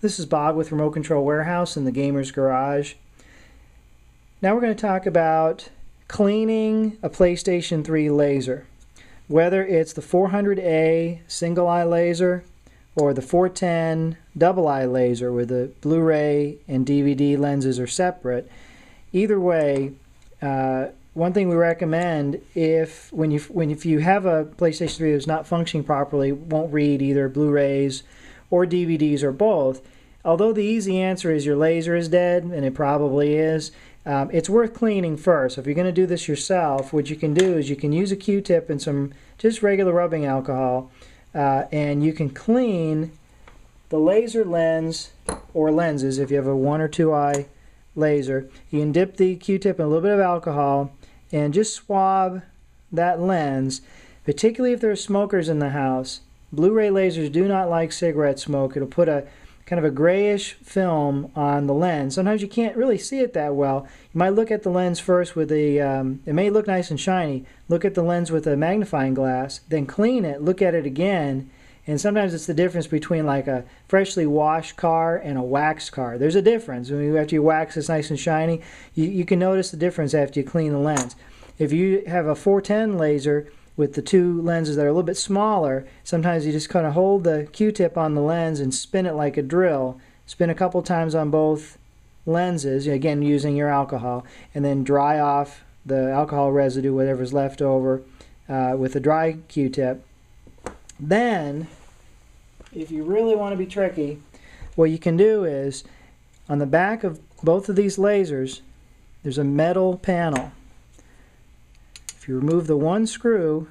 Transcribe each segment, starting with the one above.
This is Bob with Remote Control Warehouse in the Gamer's Garage. Now we're going to talk about cleaning a PlayStation 3 laser. Whether it's the 400A single eye laser or the 410 double eye laser where the Blu-ray and DVD lenses are separate, either way, one thing we recommend if you have a PlayStation 3 that's not functioning properly, won't read either Blu-rays or DVDs or both, although the easy answer is your laser is dead, and it probably is, it's worth cleaning first. So if you're going to do this yourself, what you can do is you can use a Q-tip and some just regular rubbing alcohol, and you can clean the laser lens or lenses. If you have a 1 or 2 eye laser, you can dip the Q-tip in a little bit of alcohol and just swab that lens, particularly if there are smokers in the house. Blu-ray lasers do not like cigarette smoke. It'll put a kind of a grayish film on the lens. Sometimes you can't really see it that well. You might look at the lens first with a, it may look nice and shiny. Look at the lens with a magnifying glass, then clean it, look at it again, and sometimes it's the difference between like a freshly washed car and a waxed car. There's a difference. After you wax it's nice and shiny, you can notice the difference after you clean the lens. If you have a 410 laser with the two lenses that are a little bit smaller, sometimes you just kind of hold the Q-tip on the lens and spin it like a drill. Spin a couple times on both lenses, again using your alcohol, and then dry off the alcohol residue, whatever's left over, with a dry Q-tip. Then, if you really want to be tricky, what you can do is, on the back of both of these lasers, there's a metal panel. If you remove the one screw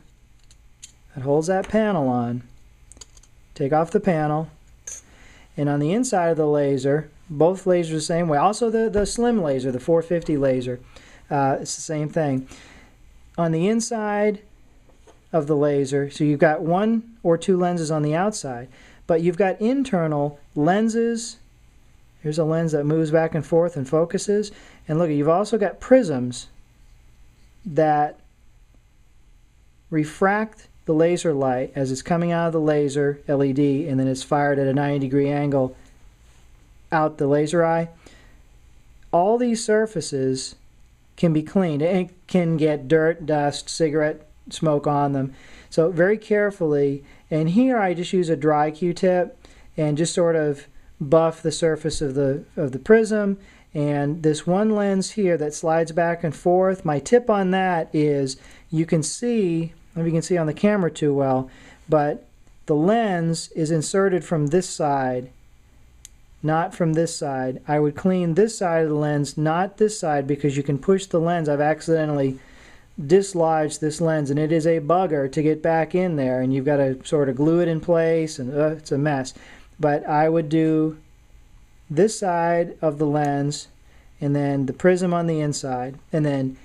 that holds that panel on, take off the panel, and on the inside of the laser, both lasers the same way. Also the slim laser, the 450 laser, it's the same thing. On the inside of the laser, so you've got 1 or 2 lenses on the outside, but you've got internal lenses. Here's a lens that moves back and forth and focuses, and look, you've also got prisms that refract the laser light as it's coming out of the laser LED, and then it's fired at a 90-degree angle out the laser eye. All these surfaces can be cleaned. It can get dirt, dust, cigarette smoke on them. So very carefully, and here I just use a dry Q-tip and just sort of buff the surface of the prism. And this one lens here that slides back and forth, my tip on that is, you can see, I don't know if you can see on the camera too well, but the lens is inserted from this side, not from this side. I would clean this side of the lens, not this side, because you can push the lens. I've accidentally dislodged this lens, and it is a bugger to get back in there, and you've got to sort of glue it in place, and it's a mess. But I would do this side of the lens, and then the prism on the inside, and then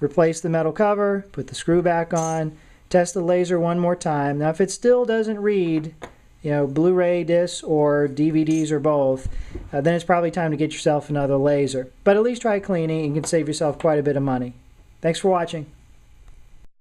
replace the metal cover, put the screw back on, test the laser one more time. Now if it still doesn't read, Blu-ray discs or DVDs or both, then it's probably time to get yourself another laser. But at least try cleaning, and you can save yourself quite a bit of money. Thanks for watching.